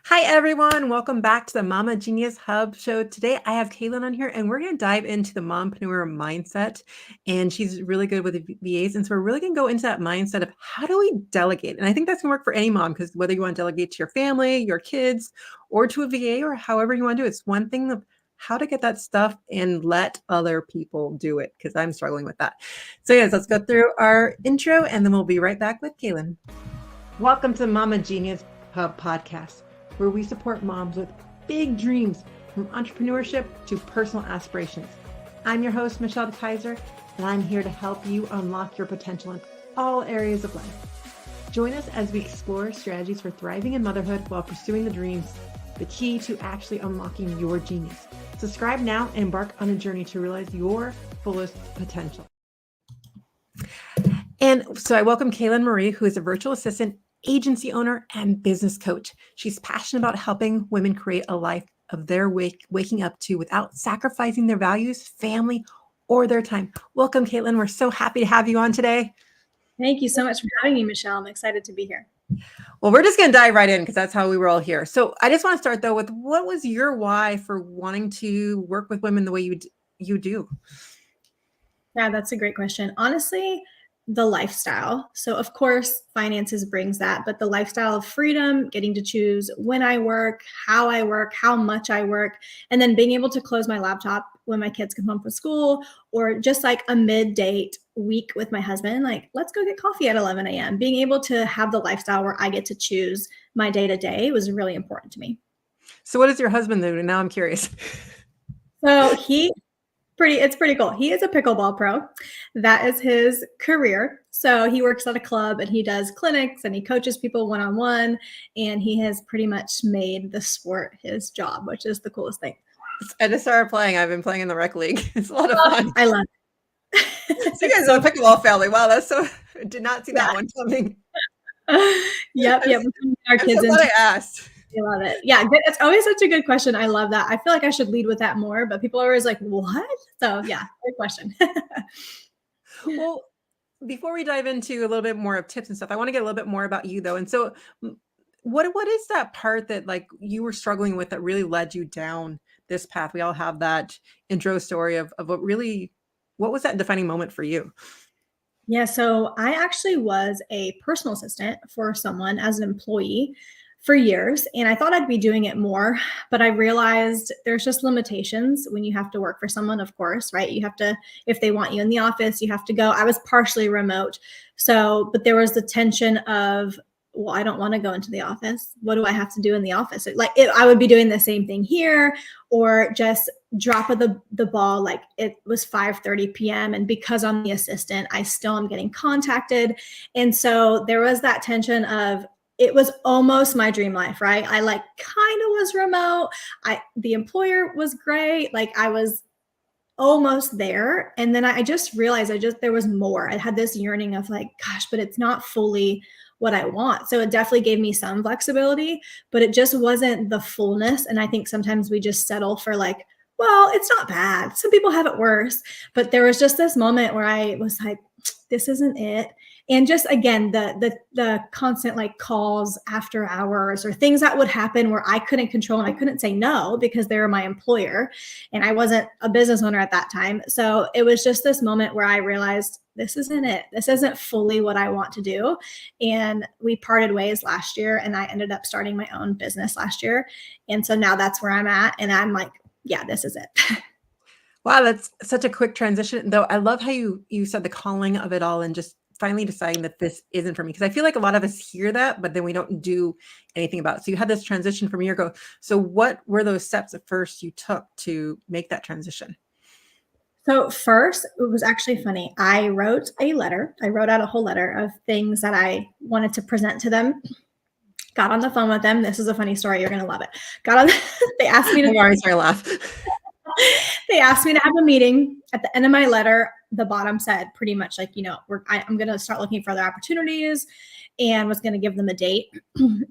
Hi, everyone. Welcome back to the Mama Genius Hub show. Today, I have Kaelyn on here, and we're going to dive into the mompreneur mindset. And she's really good with the VAs. And so we're really going to go into that mindset of how do we delegate? And I think that's going to work for any mom, because whether you want to delegate to your family, your kids, or to a VA, or however you want to do it, it's one thing of how to get that stuff and let other people do it, because I'm struggling with that. So yes, let's go through our intro, and then we'll be right back with Kaelyn. Welcome to Mama Genius Hub podcast, where we support moms with big dreams, from entrepreneurship to personal aspirations. I'm your host, Michelle Kaiser, and I'm here to help you unlock your potential in all areas of life. Join us as we explore strategies for thriving in motherhood while pursuing the dreams, the key to actually unlocking your genius. Subscribe now and embark on a journey to realize your fullest potential. And so I welcome Kaelyn Marie, who is a virtual assistant, agency owner, and business coach. She's passionate about helping women create a life of their waking up to without sacrificing their values, family, or their time. Welcome, Kaelyn. We're so happy to have you on today. Thank you so much for having me, Michelle. I'm excited to be here. Well, we're just going to dive right in because that's how we were all here. So I just want to start, though, with what was your why for wanting to work with women the way you do? Yeah, that's a great question. Honestly, the lifestyle. So of course, finances brings that, but the lifestyle of freedom, getting to choose when I work, how much I work, and then being able to close my laptop when my kids come home from school, or just like a mid-date week with my husband, like let's go get coffee at 11 a.m. Being able to have the lifestyle where I get to choose my day-to-day was really important to me. So what does your husband do? Now I'm curious. So it's pretty cool. He is a pickleball pro. That is his career. So he works at a club and he does clinics and he coaches people one-on-one, and he has pretty much made the sport his job, which is the coolest thing. I just started playing. I've been playing in the rec league. It's a lot of fun. I love it. So you guys are a pickleball family. Wow, that's so, I did not see that one coming. Yep. Our kids in. I asked. I love it. Yeah, it's always such a good question. I love that. I feel like I should lead with that more, but people are always like, what? So yeah, great question. Well, before we dive into a little bit more of tips and stuff, I want to get a little bit more about you, though. And so what is that part that like you were struggling with that really led you down this path? We all have that intro story of what was that defining moment for you? Yeah, so I actually was a personal assistant for someone as an employee for years, and I thought I'd be doing it more, but I realized there's just limitations when you have to work for someone, of course, right? You have to, if they want you in the office, you have to go. I was partially remote. So, but there was the tension of, well, I don't want to go into the office. What do I have to do in the office? I would be doing the same thing here, or just drop of the ball. Like it was 5:30 p.m. And because I'm the assistant, I still am getting contacted. And so there was that tension of, it was almost my dream life, right? I like kind of was remote. The employer was great. Like I was almost there. And then I just realized there was more. I had this yearning of like, gosh, but it's not fully what I want. So it definitely gave me some flexibility, but it just wasn't the fullness. And I think sometimes we just settle for like, well, it's not bad. Some people have it worse. But there was just this moment where I was like, this isn't it. And just again, the constant like calls after hours or things that would happen where I couldn't control and I couldn't say no because they were my employer and I wasn't a business owner at that time. So it was just this moment where I realized this isn't it. This isn't fully what I want to do. And we parted ways last year and I ended up starting my own business last year. And so now that's where I'm at. And I'm like, yeah, this is it. Wow, that's such a quick transition. Though I love how you said the calling of it all and just finally deciding that this isn't for me. Because I feel like a lot of us hear that, but then we don't do anything about it. So you had this transition from a year ago. So what were those steps at first you took to make that transition? So first, it was actually funny. I wrote a letter. I wrote out a whole letter of things that I wanted to present to them. Got on the phone with them. This is a funny story. You're going to love it. They asked me to. I'm already starting to laugh. They asked me to have a meeting. At the end of my letter, the bottom said pretty much like, I'm going to start looking for other opportunities and was going to give them a date.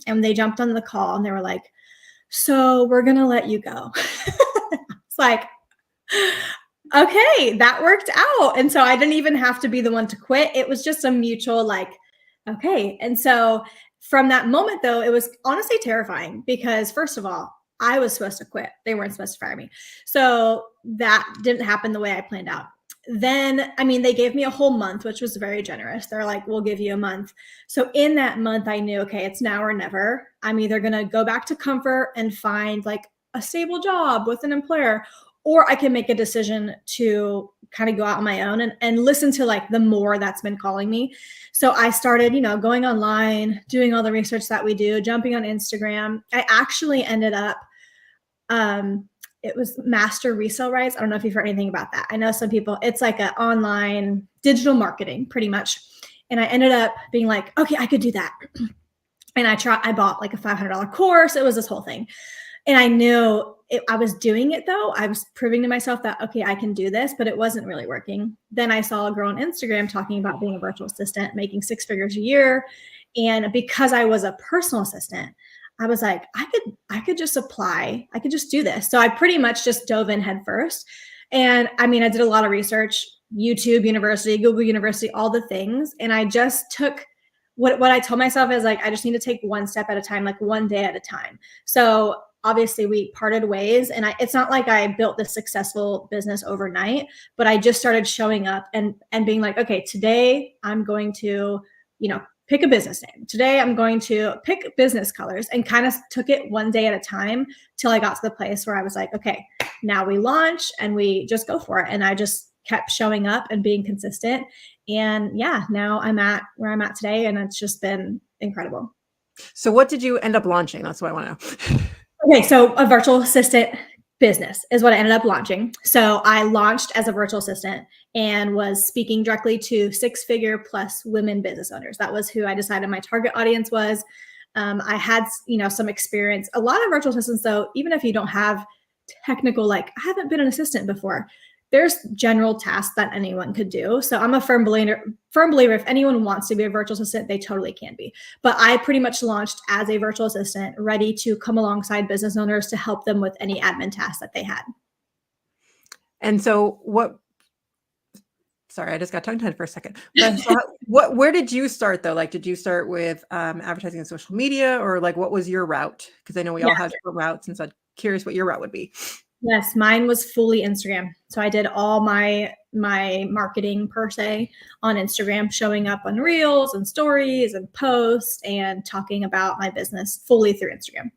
And they jumped on the call and they were like, so we're going to let you go. It's like, okay, that worked out. And so I didn't even have to be the one to quit. It was just a mutual like, okay. And so From that moment, though, it was honestly terrifying because, first of all, I was supposed to quit. They weren't supposed to fire me. So that didn't happen the way I planned out. Then, I mean, they gave me a whole month, which was very generous. They're like, we'll give you a month. So in that month, I knew, okay, it's now or never. I'm either going to go back to comfort and find like a stable job with an employer, or I can make a decision to kind of go out on my own and listen to like the more that's been calling me. So I started, going online, doing all the research that we do, jumping on Instagram. I actually ended up, it was master resale rights. I don't know if you've heard anything about that. I know some people, it's like an online digital marketing pretty much. And I ended up being like, okay, I could do that. And I bought like a $500 course. It was this whole thing. And I knew I was doing it though. I was proving to myself that, okay, I can do this, but it wasn't really working. Then I saw a girl on Instagram talking about being a virtual assistant, making 6 figures a year. And because I was a personal assistant, I was like, I could just apply. I could just do this. So I pretty much just dove in head first. And I mean, I did a lot of research, YouTube University, Google University, all the things. And I just took what I told myself is like, I just need to take one step at a time, like one day at a time. So obviously we parted ways, and it's not like I built this successful business overnight, but I just started showing up and being like, okay, today I'm going to, pick a business name. Today I'm going to pick business colors, and kind of took it one day at a time till I got to the place where I was like, okay, now we launch and we just go for it. And I just kept showing up and being consistent. And yeah, now I'm at where I'm at today, and it's just been incredible. So what did you end up launching? That's what I want to know. Okay, so a virtual assistant business is what I ended up launching. So I launched as a virtual assistant and was speaking directly to 6-figure plus women business owners. That was who I decided my target audience was. I had, some experience. A lot of virtual assistants, though, even if you don't have technical, like I haven't been an assistant before, there's general tasks that anyone could do. So I'm a firm believer if anyone wants to be a virtual assistant, they totally can be. But I pretty much launched as a virtual assistant, ready to come alongside business owners to help them with any admin tasks that they had. And so sorry, I just got tongue-tied for a second. But so where did you start though? Like, did you start with advertising on social media, or like what was your route? Because I know we all have different routes, and so I'm curious what your route would be. Yes, mine was fully Instagram. So I did all my marketing per se on Instagram, showing up on reels and stories and posts and talking about my business fully through Instagram.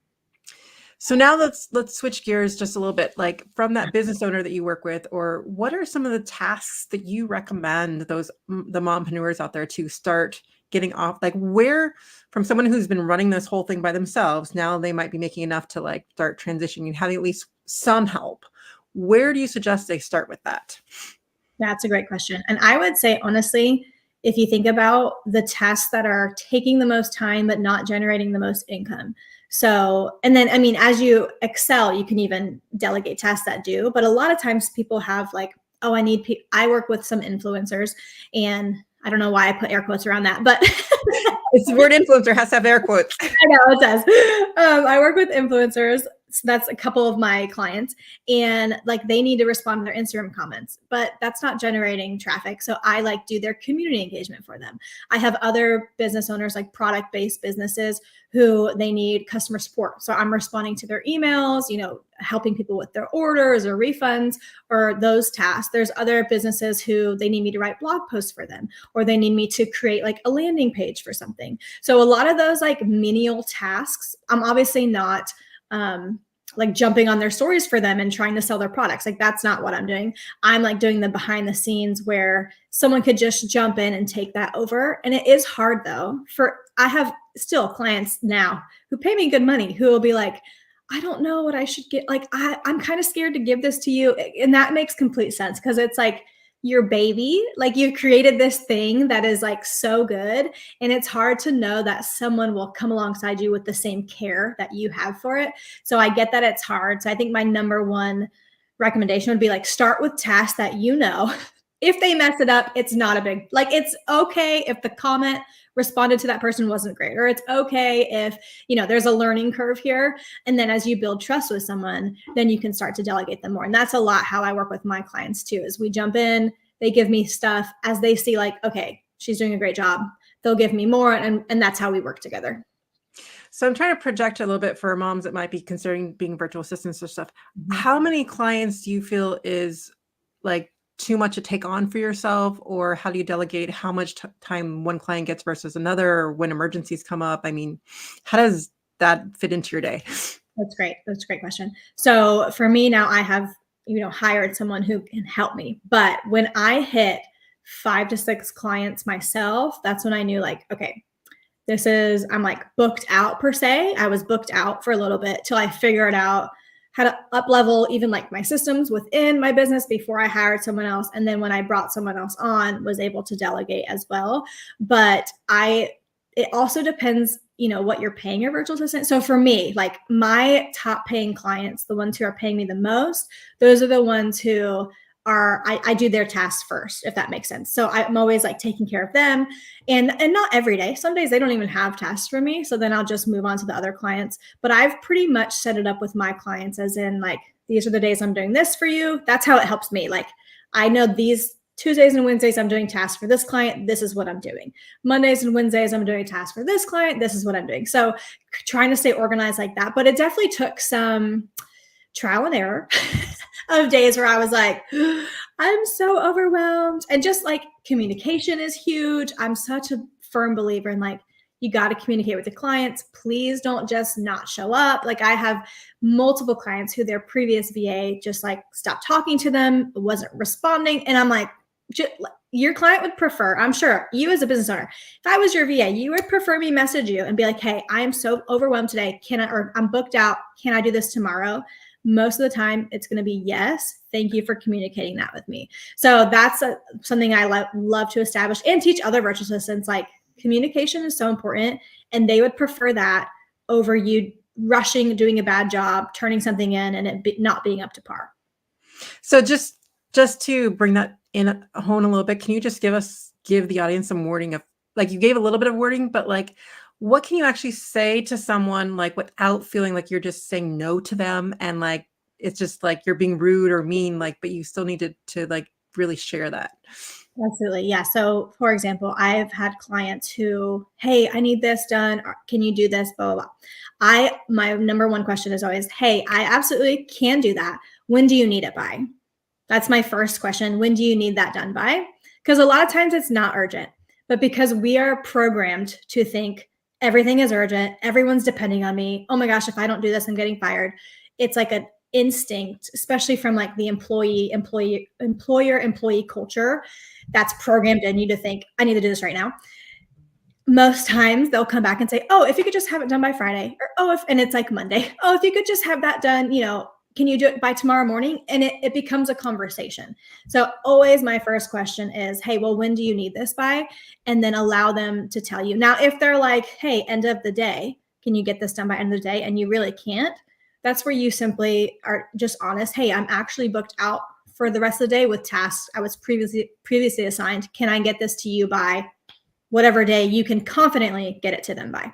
So now let's switch gears just a little bit, like from that business owner that you work with, or what are some of the tasks that you recommend the mompreneurs out there to start getting off, like where, from someone who's been running this whole thing by themselves, now they might be making enough to like start transitioning and having at least some help. Where do you suggest they start with that? That's a great question. And I would say, honestly, if you think about the tasks that are taking the most time, but not generating the most income. So, and then, I mean, as you excel, you can even delegate tasks that do, but a lot of times people have like, oh, I work with some influencers, and I don't know why I put air quotes around that, but it's the word influencer has to have air quotes. I know it does. I work with influencers. So that's a couple of my clients, and like they need to respond to their Instagram comments, but that's not generating traffic. So I like do their community engagement for them. I have other business owners, like product-based businesses, who they need customer support. So I'm responding to their emails, helping people with their orders or refunds or those tasks. There's other businesses who they need me to write blog posts for them, or they need me to create like a landing page for something. So a lot of those like menial tasks, I'm obviously not like jumping on their stories for them and trying to sell their products. Like that's not what I'm doing. I'm like doing the behind the scenes where someone could just jump in and take that over. And it is hard though. I have still clients now who pay me good money who will be like, I don't know what I should get. Like I'm kind of scared to give this to you. And that makes complete sense, because it's like your baby, like you've created this thing that is like so good, and it's hard to know that someone will come alongside you with the same care that you have for it. So I get that it's hard. So I think my number one recommendation would be like, start with tasks that if they mess it up, it's not a big, like it's okay if the comment responded to that person wasn't great, or it's okay if there's a learning curve here. And then as you build trust with someone, then you can start to delegate them more. And that's a lot how I work with my clients too, is we jump in, they give me stuff as they see like, okay, she's doing a great job, they'll give me more, and that's how we work together. So I'm trying to project a little bit for moms that might be considering being virtual assistants or stuff. Mhm. How many clients do you feel is like too much to take on for yourself? Or how do you delegate how much time one client gets versus another, or when emergencies come up? I mean, how does that fit into your day? That's great. That's a great question. So for me now, I have, hired someone who can help me. But when I hit 5 to 6 clients myself, that's when I knew like, okay, I'm like booked out per se. I was booked out for a little bit till I figured out how to up level even like my systems within my business before I hired someone else. And then when I brought someone else on, was able to delegate as well. But it also depends, what you're paying your virtual assistant. So for me, like my top paying clients, the ones who are paying me the most, those are the ones who I do their tasks first, if that makes sense. So I'm always like taking care of them, and not every day. Some days they don't even have tasks for me, so then I'll just move on to the other clients. But I've pretty much set it up with my clients as in like, these are the days I'm doing this for you. That's how it helps me. Like I know these Tuesdays and Wednesdays I'm doing tasks for this client, this is what I'm doing. Mondays and Wednesdays I'm doing tasks for this client, this is what I'm doing. So trying to stay organized like that. But it definitely took some trial and error of days where I was like, I'm so overwhelmed. And just like communication is huge. I'm such a firm believer in like, you got to communicate with the clients. Please don't just not show up. Like I have multiple clients who their previous VA just like stopped talking to them, wasn't responding. And I'm like, your client would prefer, I'm sure you as a business owner, if I was your VA, you would prefer me message you and be like, hey, I am so overwhelmed today. Or I'm booked out. Can I do this tomorrow? Most of the time it's going to be yes. Thank you for communicating that with me. So that's something I love to establish and teach other virtual assistants. Like communication is so important, and they would prefer that over you rushing, doing a bad job, turning something in and not being up to par. So just to bring that in hone a little bit, can you just give the audience some wording of, like, you gave a little bit of wording, but like what can you actually say to someone like without feeling like you're just saying no to them, and like it's just like you're being rude or mean, like, but you still need to like really share that. Absolutely. Yeah. So, for example, I've had clients who, hey, I need this done. Can you do this? Blah, blah, blah. My number one question is always, hey, I absolutely can do that. When do you need it by? That's my first question. When do you need that done by? Because a lot of times it's not urgent, but because we are programmed to think everything is urgent, everyone's depending on me. Oh my gosh, if I don't do this, I'm getting fired. It's like an instinct, especially from like the employer employee culture that's programmed in you to think, I need to do this right now. Most times they'll come back and say, oh, if you could just have it done by Friday, or and it's like Monday. Oh, if you could just have that done, can you do it by tomorrow morning? And it becomes a conversation. So always my first question is, hey, well, when do you need this by? And then allow them to tell you. Now, if they're like, hey, end of the day, can you get this done by end of the day? And you really can't, that's where you simply are just honest. Hey, I'm actually booked out for the rest of the day with tasks I was previously assigned. Can I get this to you by whatever day you can confidently get it to them by?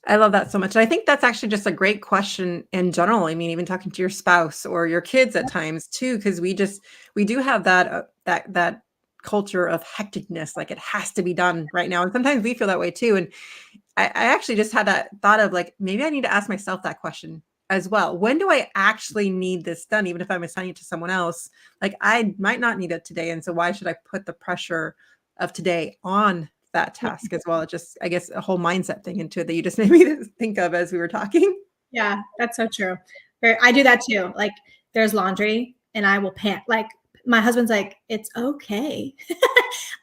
I love that so much. And I think that's actually just a great question in general. I mean, even talking to your spouse or your kids at times too, because we do have that culture of hecticness, like it has to be done right now. And sometimes we feel that way too. And I actually just had that thought of like, maybe I need to ask myself that question as well. When do I actually need this done? Even if I'm assigning it to someone else, like I might not need it today. And so why should I put the pressure of today on that task as well? It just, I guess, a whole mindset thing into it that you just made me think of as we were talking. Yeah, that's so true. I do that too. Like there's laundry and I will panic. Like my husband's like, it's okay.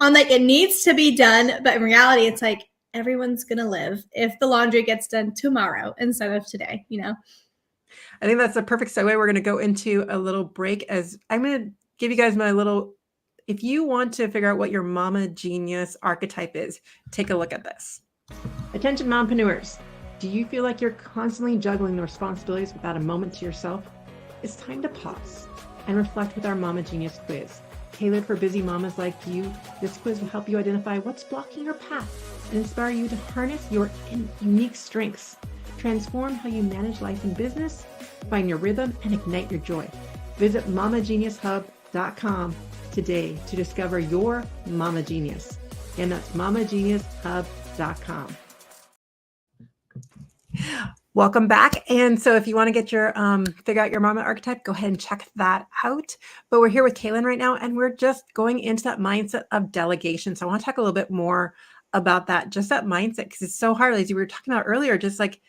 I'm like, it needs to be done. But in reality, it's like everyone's going to live if the laundry gets done tomorrow instead of today, I think that's the perfect segue. We're going to go into a little break as I'm going to give you guys my little, if you want to figure out what your mama genius archetype is, take a look at this. Attention mompreneurs. Do you feel like you're constantly juggling the responsibilities without a moment to yourself? It's time to pause and reflect with our Mama Genius quiz. Tailored for busy mamas like you, this quiz will help you identify what's blocking your path and inspire you to harness your unique strengths. Transform how you manage life and business, find your rhythm, and ignite your joy. Visit mamageniushub.com today to discover your Mama Genius. And that's mamageniushub.com. Welcome back. And so if you want to get your figure out your mama archetype, go ahead and check that out. But we're here with Kaelyn right now, and we're just going into that mindset of delegation. So I want to talk a little bit more about that, just that mindset, because it's so hard. As you were talking about earlier, just like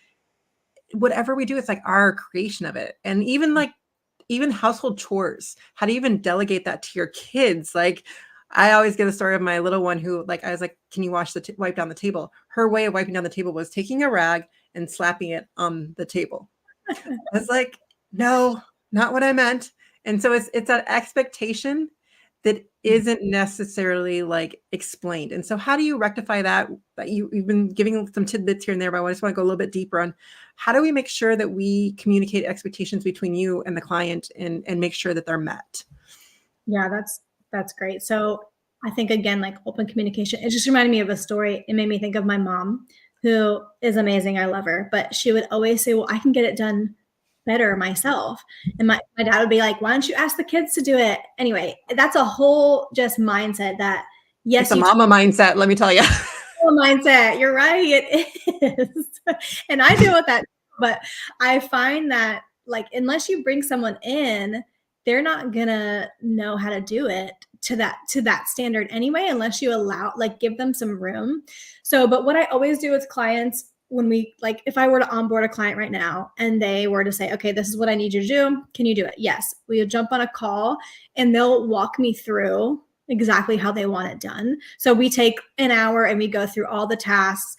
whatever we do, it's like our creation of it. And even household chores, how do you even delegate that to your kids? Like, I always get a story of my little one who, like, I was like, can you wipe down the table? Her way of wiping down the table was taking a rag and slapping it on the table. I was like, no, not what I meant. And so it's that expectation that isn't necessarily like explained. And so how do you rectify that? You've been giving some tidbits here and there, but I just want to go a little bit deeper on how do we make sure that we communicate expectations between you and the client and make sure that they're met? Yeah, that's great. So I think again, like open communication, it just reminded me of a story. It made me think of my mom, who is amazing. I love her, but she would always say, well, I can get it done better myself. And my dad would be like, why don't you ask the kids to do it? Anyway, that's a whole just mindset that, It's yes, a you mama mindset, let me tell you. mindset. You're right. It is. And I deal with that. But I find that like unless you bring someone in, they're not gonna know how to do it to that standard anyway, unless you allow like give them some room. So, but what I always do with clients when we like if I were to onboard a client right now and they were to say, okay, this is what I need you to do. Can you do it? Yes. We would jump on a call and they'll walk me through exactly how they want it done. So we take an hour and we go through all the tasks,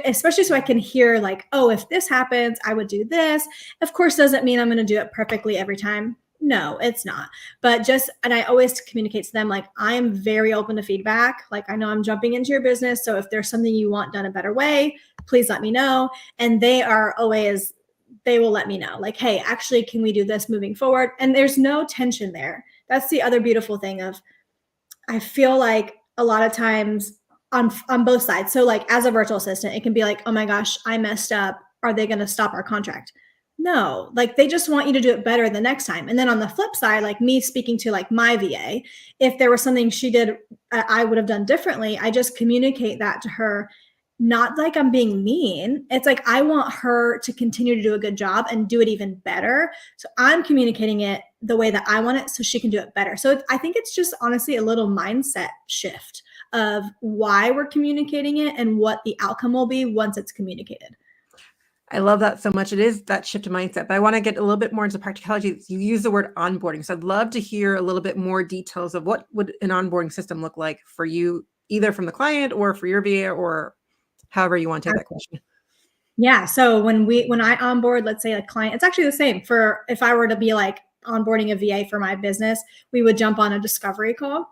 especially so I can hear like, oh, if this happens, I would do this. Of course, doesn't mean I'm going to do it perfectly every time. No, it's not. But and I always communicate to them, like, I'm very open to feedback. Like, I know I'm jumping into your business. So if there's something you want done a better way, please let me know. And they will let me know, like, hey, actually, can we do this moving forward? And there's no tension there. That's the other beautiful thing of, I feel like a lot of times on both sides. So like as a virtual assistant, it can be like, oh my gosh, I messed up. Are they going to stop our contract? No, like they just want you to do it better the next time. And then on the flip side, like me speaking to like my VA, if there was something she did I would have done differently, I just communicate that to her. Not like I'm being mean. It's like I want her to continue to do a good job and do it even better. So I'm communicating it the way that I want it so she can do it better. So I think it's just honestly a little mindset shift of why we're communicating it and what the outcome will be once it's communicated. I love that so much. It is that shift of mindset, but I want to get a little bit more into practicality. You use the word onboarding. So I'd love to hear a little bit more details of what would an onboarding system look like for you, either from the client or for your VA or however you want to take that question. Yeah. So when I onboard, let's say a client, it's actually the same for if I were to be like onboarding a VA for my business, we would jump on a discovery call.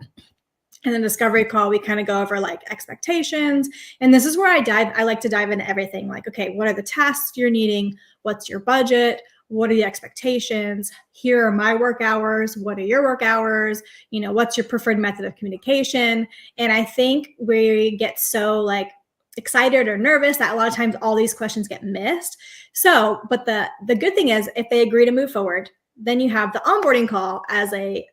And then discovery call, we kind of go over like expectations. And this is where I like to dive into everything. Like, okay, what are the tasks you're needing? What's your budget? What are the expectations? Here are my work hours. What are your work hours? What's your preferred method of communication? And I think we get so like excited or nervous that a lot of times all these questions get missed. So, but the good thing is if they agree to move forward, then you have the onboarding call as a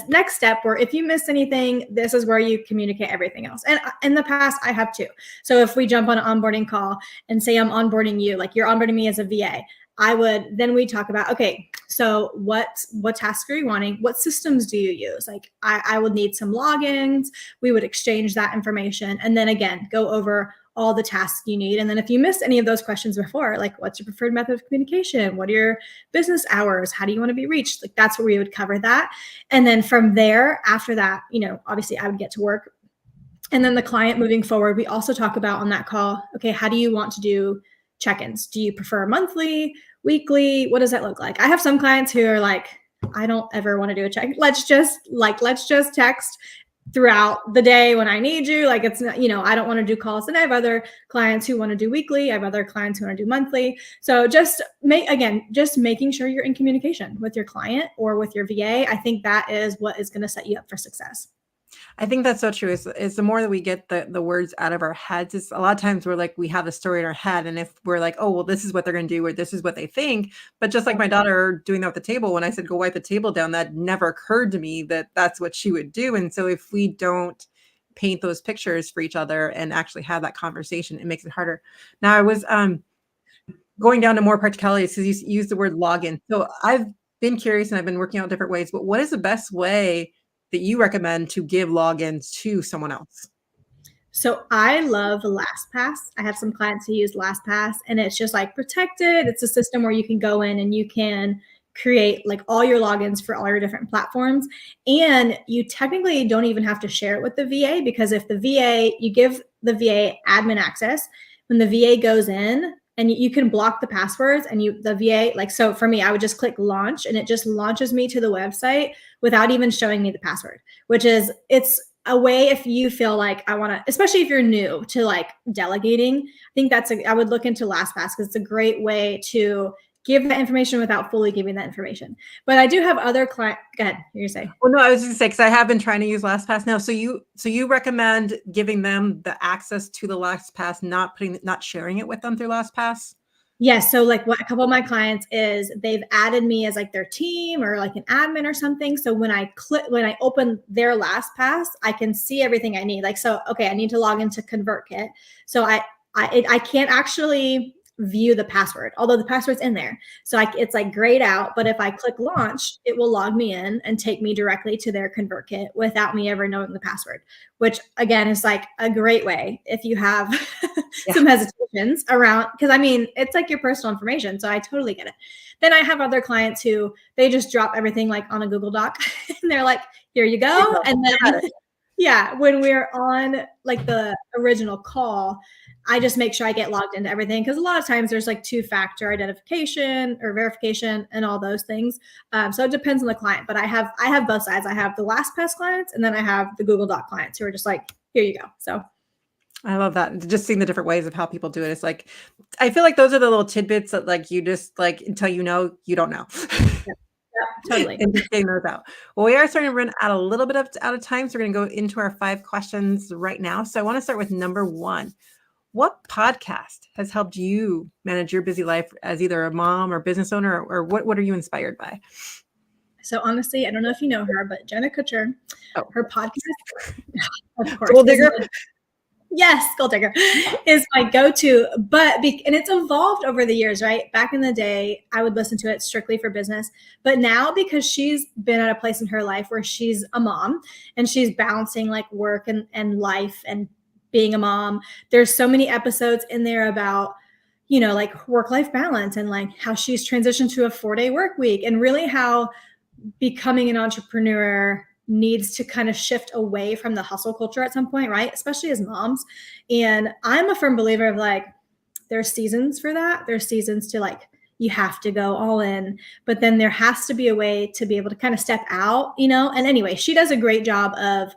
next step where if you miss anything, this is where you communicate everything else. And in the past, I have too. So if we jump on an onboarding call and say I'm onboarding you, like you're onboarding me as a VA, then we talk about, okay, so what tasks are you wanting? What systems do you use? Like I would need some logins. We would exchange that information. And then again, go over all the tasks you need. And then if you missed any of those questions before, like what's your preferred method of communication? What are your business hours? How do you want to be reached? Like that's where we would cover that. And then from there, after that, obviously I would get to work. And then the client moving forward, we also talk about on that call, okay, how do you want to do check-ins? Do you prefer monthly, weekly? What does that look like? I have some clients who are like, I don't ever want to do a check. Let's just text throughout the day when I need you. Like it's not, I don't want to do calls. And I have other clients who want to do weekly. I have other clients who want to do monthly. So just making sure you're in communication with your client or with your VA. I think that is what is going to set you up for success. I think that's so true. Is the more that we get the words out of our heads, it's a lot of times we're like, we have a story in our head. And if we're like, oh, well, this is what they're going to do, or this is what they think. But just like my daughter doing that at the table, when I said, go wipe the table down, that never occurred to me that that's what she would do. And so if we don't paint those pictures for each other and actually have that conversation, it makes it harder. Now I was going down to more practicalities, because you used the word login. So I've been curious and I've been working out different ways, but what is the best way that you recommend to give logins to someone else? So I love LastPass. I have some clients who use LastPass, and it's just like protected. It's a system where you can go in and you can create like all your logins for all your different platforms. And you technically don't even have to share it with the VA, because if the VA, you give the VA admin access, when the VA goes in, and you can block the passwords, and the VA, like, so for me, I would just click launch and it just launches me to the website without even showing me the password, which is, it's a way, if you feel like I want to, especially if you're new to like delegating, I think I would look into LastPass, because it's a great way to give that information without fully giving that information. But I do have other clients. Go ahead. You're gonna say. Well, no, I was just gonna say, because I have been trying to use LastPass now. So you recommend giving them the access to the LastPass, not sharing it with them through LastPass? Yes. So like what a couple of my clients is, they've added me as like their team or like an admin or something. So when I open their LastPass, I can see everything I need. Like, so, okay, I need to log into ConvertKit. So I can't actually view the password, although the password's in there. So it's like grayed out, but if I click launch, it will log me in and take me directly to their ConvertKit without me ever knowing the password, which again is like a great way if you have some hesitations around, because I mean, it's like your personal information. So I totally get it. Then I have other clients who they just drop everything like on a Google Doc and they're like, here you go. And then yeah, when we're on like the original call, I just make sure I get logged into everything, because a lot of times there's like two-factor identification or verification and all those things. So it depends on the client, but I have both sides. I have the LastPass clients, and then I have the Google Doc clients who are just like, here you go. So I love that. Just seeing the different ways of how people do it. It's like, I feel like those are the little tidbits that like you just like, until you know, you don't know. yeah, totally. And just getting those out. Well, we are starting to run out a little bit out of time. So we're going to go into our 5 questions right now. So I want to start with number 1. What podcast has helped you manage your busy life as either a mom or business owner, or what are you inspired by? So honestly, I don't know if you know her, but Jenna Kutcher, her podcast, of course, Gold digger. Yes, Gold Digger is my go-to, and it's evolved over the years, right? Back in the day, I would listen to it strictly for business, but now because she's been at a place in her life where she's a mom and she's balancing like work and life and being a mom, there's so many episodes in there about, you know, like work-life balance and like how she's transitioned to a 4-day work week, and really how becoming an entrepreneur needs to kind of shift away from the hustle culture at some point, right? Especially as moms. And I'm a firm believer of like, there's seasons for that. There's seasons to like, you have to go all in, but then there has to be a way to be able to kind of step out, you know? And anyway, she does a great job of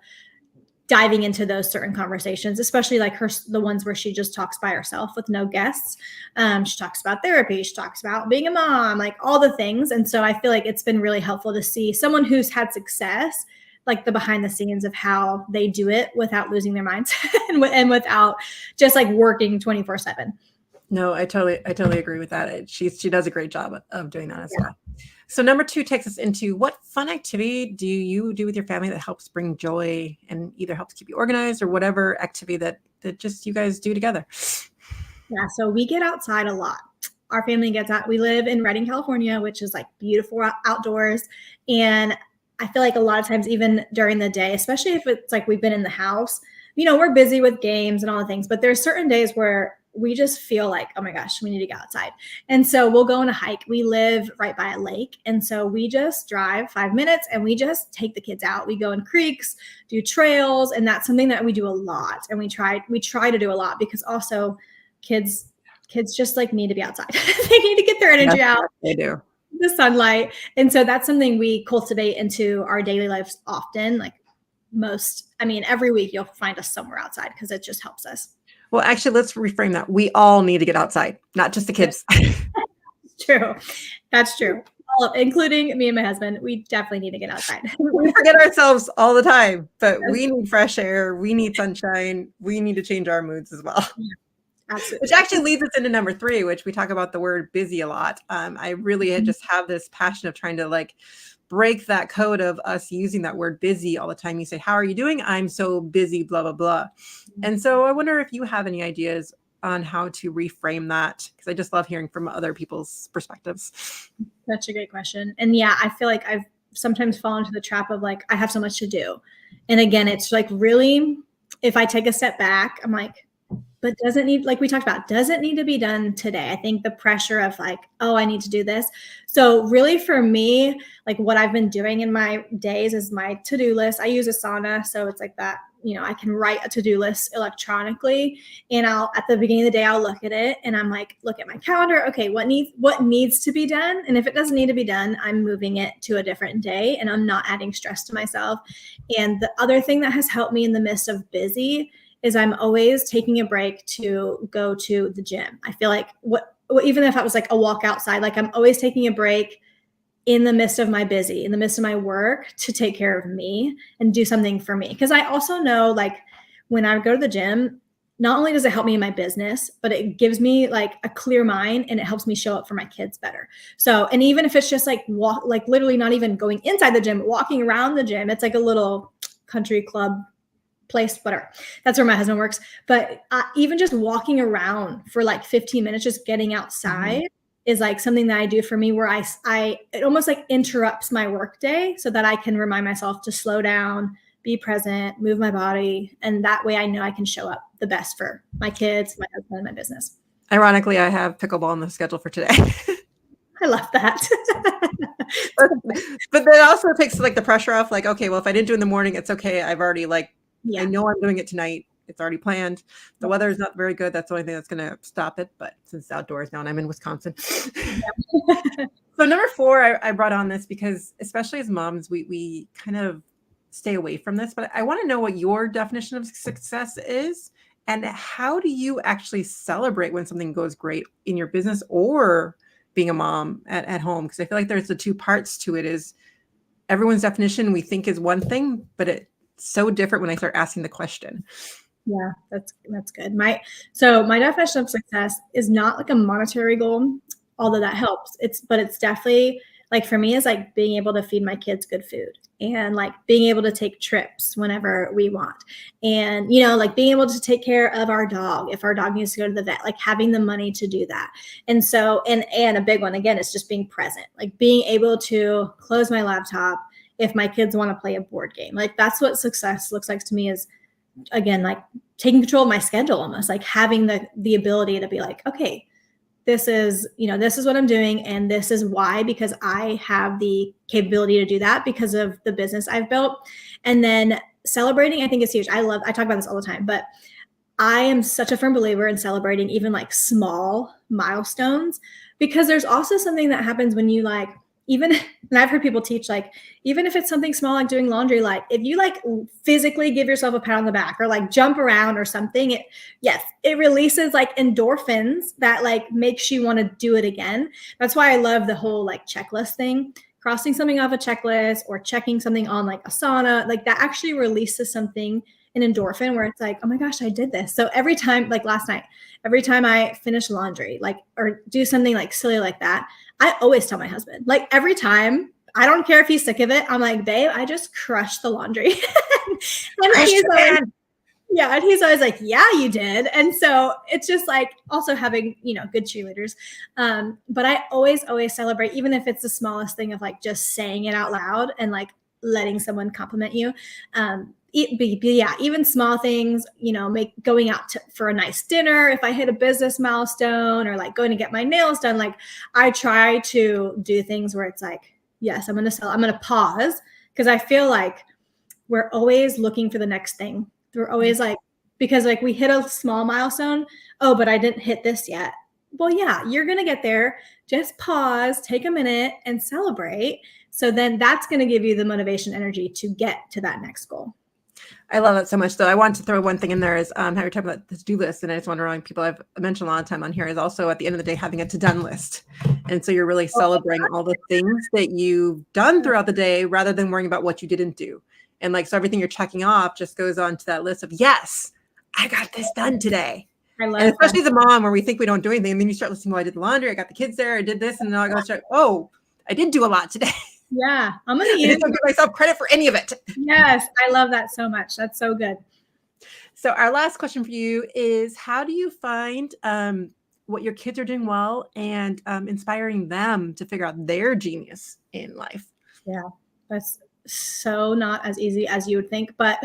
diving into those certain conversations, especially like the ones where she just talks by herself with no guests. She talks about therapy. She talks about being a mom, like all the things. And so I feel like it's been really helpful to see someone who's had success, like the behind the scenes of how they do it without losing their minds and without just like working 24/7. No, I totally agree with that. She does a great job of doing that as well. So number 2 takes us into, what fun activity do you do with your family that helps bring joy and either helps keep you organized, or whatever activity that just you guys do together? Yeah, so we get outside a lot. Our family gets out. We live in Redding, California, which is like beautiful outdoors. And I feel like a lot of times, even during the day, especially if it's like we've been in the house, you know, we're busy with games and all the things, but there's certain days where we just feel like, oh my gosh, we need to go outside. And so we'll go on a hike. We live right by a lake. And so we just drive 5 minutes and we just take the kids out. We go in creeks, do trails. And that's something that we do a lot. And we try to do a lot, because also kids just like need to be outside. They need to get their energy out. They do. The sunlight. And so that's something we cultivate into our daily lives often. Like every week you'll find us somewhere outside, because it just helps us. Well, actually, let's reframe that. We all need to get outside, not just the kids. True. That's true. Including me and my husband, we definitely need to get outside. We forget ourselves all the time, but we need fresh air. We need sunshine. We need to change our moods as well. Yeah, absolutely. Which actually leads us into number 3, which we talk about the word busy a lot. I really just have this passion of trying to like break that code of us using that word busy all the time. You say, how are you doing? I'm so busy, blah, blah, blah. And so I wonder if you have any ideas on how to reframe that? Because I just love hearing from other people's perspectives. Such a great question. And yeah, I feel like I've sometimes fallen into the trap of like, I have so much to do. And again, it's like really, if I take a step back, I'm like, but doesn't need, like we talked about, doesn't need to be done today. I think the pressure of like, oh, I need to do this. So really for me, like what I've been doing in my days is my to-do list. I use Asana. So it's like that, I can write a to-do list electronically, and at the beginning of the day, I'll look at it and I'm like, look at my calendar. Okay, what needs to be done? And if it doesn't need to be done, I'm moving it to a different day and I'm not adding stress to myself. And the other thing that has helped me in the midst of busy is I'm always taking a break to go to the gym. I feel like even if I was like a walk outside, like I'm always taking a break in the midst of my busy, in the midst of my work, to take care of me and do something for me. Because I also know, like, when I go to the gym, not only does it help me in my business, but it gives me like a clear mind and it helps me show up for my kids better. So, and even if it's just like like literally not even going inside the gym, walking around the gym, it's like a little country club place, whatever. That's where my husband works. But even just walking around for like 15 minutes, just getting outside is like something that I do for me, where it almost like interrupts my work day so that I can remind myself to slow down, be present, move my body. And that way I know I can show up the best for my kids, my husband, and my business. Ironically, I have pickleball on the schedule for today. I love that. But that also takes like the pressure off, like, okay, well, if I didn't do it in the morning, it's okay. I've already I know I'm doing it tonight. It's already planned. The weather is not very good. That's the only thing that's going to stop it. But since it's outdoors now and I'm in Wisconsin. So number 4, I brought on this because especially as moms, we kind of stay away from this. But I want to know what your definition of success is, and how do you actually celebrate when something goes great in your business or being a mom at home? Because I feel like there's the 2 parts to it. Is everyone's definition we think is one thing, but it's so different when I start asking the question. Yeah, that's good. My definition of success is not like a monetary goal, although that helps. But it's definitely, like, for me, is like being able to feed my kids good food, and like being able to take trips whenever we want, and like being able to take care of our dog if our dog needs to go to the vet, like having the money to do that. And so and a big one again is just being present, like being able to close my laptop if my kids want to play a board game. Like that's what success looks like to me, is again like taking control of my schedule, almost like having the ability to be like, okay, this is what I'm doing, and this is why, because I have the capability to do that because of the business I've built. And then celebrating, I think, is huge. I talk about this all the time, but I am such a firm believer in celebrating even like small milestones, because there's also something that happens when you like, even, and I've heard people teach, like, even if it's something small, like doing laundry, like if you like physically give yourself a pat on the back or like jump around or something, it releases like endorphins that like makes you want to do it again. That's why I love the whole like checklist thing, crossing something off a checklist or checking something on like Asana, like that actually releases something, an endorphin, where it's like, oh my gosh, I did this. So every time, like last night, every time I finish laundry, like, or do something like silly like that, I always tell my husband, like every time, I don't care if he's sick of it, I'm like, babe, I just crushed the laundry. And he's always like, yeah, you did. And so it's just like also having, good cheerleaders. But I always celebrate, even if it's the smallest thing of like just saying it out loud and like letting someone compliment you. Even small things, going out for a nice dinner. If I hit a business milestone, or like going to get my nails done, like I try to do things where it's like, yes, I'm going to pause, because I feel like we're always looking for the next thing. We're always like, because like we hit a small milestone. Oh, but I didn't hit this yet. Well, yeah, you're going to get there. Just pause, take a minute and celebrate. So then that's going to give you the motivation, energy to get to that next goal. I love that so much. So I want to throw one thing in there is how you're talking about the to-do list. And I just want to remind people, I've mentioned a lot of time on here, is also at the end of the day, having a to-done list. And so you're really celebrating all the things that you've done throughout the day rather than worrying about what you didn't do. And like, so everything you're checking off just goes on to that list of, yes, I got this done today. I love and especially the mom, where we think we don't do anything. And then you start listening, well, I did the laundry, I got the kids there, I did this. And then I go start, oh, I did do a lot today. Yeah, I'm going to use. I don't give myself credit for any of it. Yes, I love that so much. That's so good. So our last question for you is, how do you find what your kids are doing well and inspiring them to figure out their genius in life? Yeah, that's so not as easy as you would think, but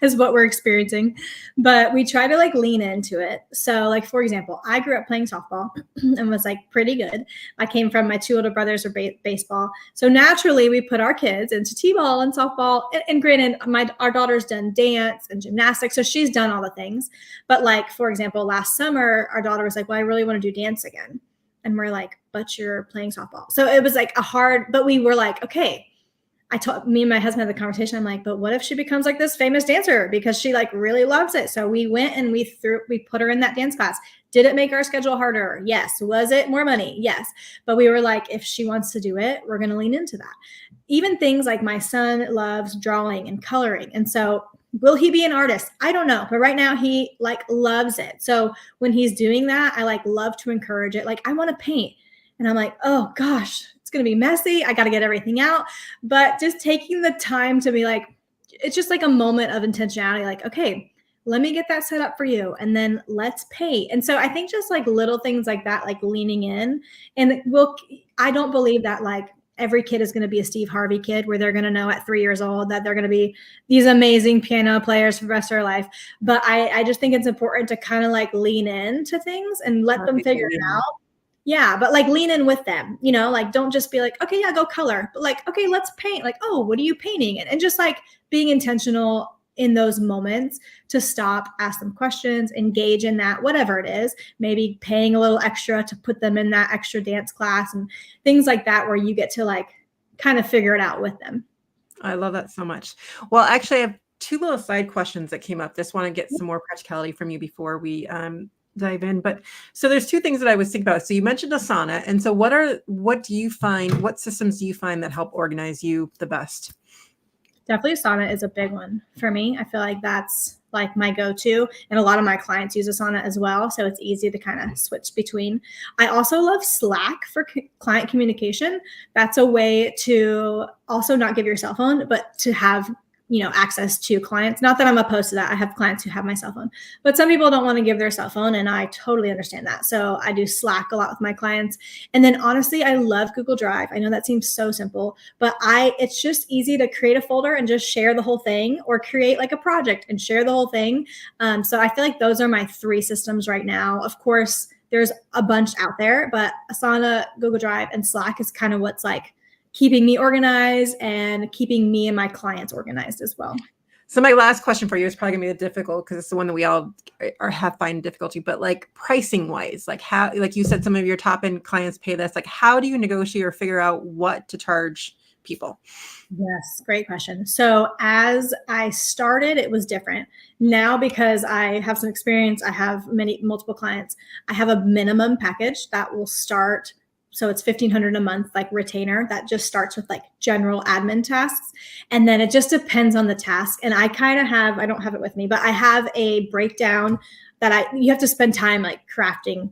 is what we're experiencing. But we try to like lean into it. So, like for example, I grew up playing softball and was like pretty good. I came from my two older brothers are baseball, so naturally we put our kids into t-ball and softball. And granted, our daughter's done dance and gymnastics, so she's done all the things. But like for example, last summer our daughter was like, "Well, I really want to do dance again." And we're like, but you're playing softball. So it was like a hard, but we were like, okay. Me and my husband had the conversation. I'm like, but what if she becomes like this famous dancer because she like really loves it? So we went and we put her in that dance class. Did it make our schedule harder? Yes. Was it more money? Yes. But we were like, if she wants to do it, we're going to lean into that. Even things like my son loves drawing and coloring. And so will he be an artist? I don't know. But right now he like loves it. So when he's doing that, I like love to encourage it. Like I want to paint. And I'm like, oh gosh, it's going to be messy. I got to get everything out. But just taking the time to be like, it's just like a moment of intentionality. Like, okay, let me get that set up for you. And then let's paint. And so I think just like little things like that, like leaning in and I don't believe that like every kid is going to be a Steve Harvey kid where they're going to know at 3 years old that they're going to be these amazing piano players for the rest of their life. But I just think it's important to kind of like lean into things and let them figure it out. Yeah, but like lean in with them, like don't just be like, okay, yeah, go color, but like, okay, let's paint. Like, oh, what are you painting? And just like being intentional in those moments to stop, ask them questions, engage in that, whatever it is, maybe paying a little extra to put them in that extra dance class and things like that, where you get to like kind of figure it out with them. I love that so much. Well, actually, I have two little side questions that came up. Just want to get some more practicality from you before we dive in. But so there's two things that I was thinking about. So you mentioned Asana. And so what systems do you find that help organize you the best? Definitely Asana is a big one for me. I feel like that's like my go-to, and a lot of my clients use Asana as well. So it's easy to kind of switch between. I also love Slack for client communication. That's a way to also not give your cell phone, but to have access to clients. Not that I'm opposed to that. I have clients who have my cell phone, but some people don't want to give their cell phone, and I totally understand that. So I do Slack a lot with my clients. And then honestly, I love Google Drive. I know that seems so simple, but it's just easy to create a folder and just share the whole thing, or create like a project and share the whole thing. So I feel like those are my three systems right now. Of course, there's a bunch out there, but Asana, Google Drive, and Slack is kind of what's like keeping me organized and keeping me and my clients organized as well. So my last question for you is probably gonna be difficult because it's the one that we all find difficulty, but like pricing wise, like how, like you said, some of your top end clients pay this, like how do you negotiate or figure out what to charge people? Yes, great question. So as I started, it was different. Now, because I have some experience, I have multiple clients, I have a minimum package that will start. So it's $1,500 a month, like retainer, that just starts with like general admin tasks. And then it just depends on the task. And I don't have it with me, but I have a breakdown that you have to spend time like crafting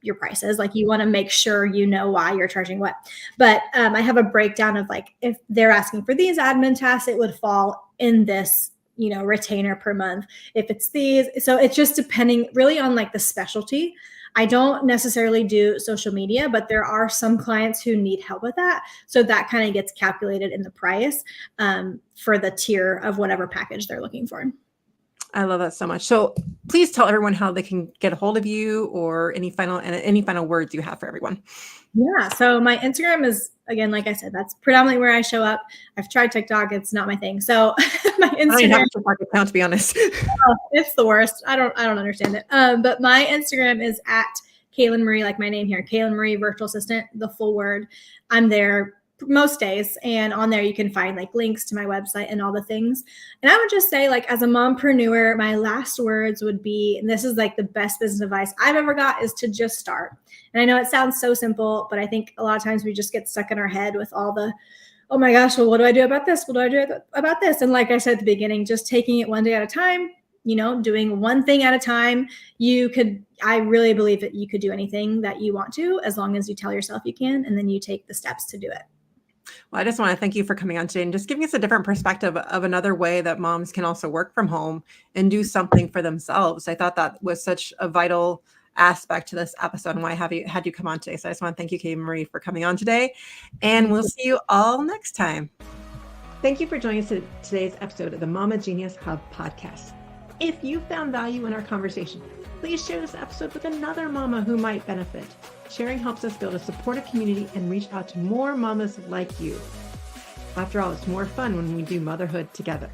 your prices. Like you want to make sure you know why you're charging what. But I have a breakdown of like, if they're asking for these admin tasks, it would fall in this retainer per month. If it's these, so it's just depending really on like the specialty. I don't necessarily do social media, but there are some clients who need help with that. So that kind of gets calculated in the price for the tier of whatever package they're looking for. I love that so much. So please tell everyone how they can get a hold of you, or any final words you have for everyone. Yeah. So my Instagram is, again, like I said, that's predominantly where I show up. I've tried TikTok. It's not my thing. So my Instagram. I don't have a TikTok account, to be honest. It's the worst. I don't understand it. But my Instagram is at Kaelyn Marie, like my name here, Kaelyn Marie Virtual Assistant, the full word. I'm there most days, and on there you can find like links to my website and all the things. And I would just say, like, as a mompreneur, my last words would be, and this is like the best business advice I've ever got, is to just start. And I know it sounds so simple, but I think a lot of times we just get stuck in our head with all the, oh my gosh, well, what do I do about this? What do I do about this? And like I said at the beginning, just taking it one day at a time, doing one thing at a time. I really believe that you could do anything that you want to, as long as you tell yourself you can, and then you take the steps to do it. Well, I just want to thank you for coming on today and just giving us a different perspective of another way that moms can also work from home and do something for themselves. I thought that was such a vital aspect to this episode and why I had you come on today. So I just want to thank you, Kay Marie, for coming on today. And we'll see you all next time. Thank you for joining us in today's episode of the Mama Genius Hub podcast. If you found value in our conversation, please share this episode with another mama who might benefit. Sharing helps us build a supportive community and reach out to more mamas like you. After all, it's more fun when we do motherhood together.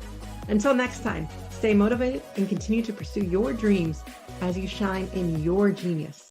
Until next time, stay motivated and continue to pursue your dreams as you shine in your genius.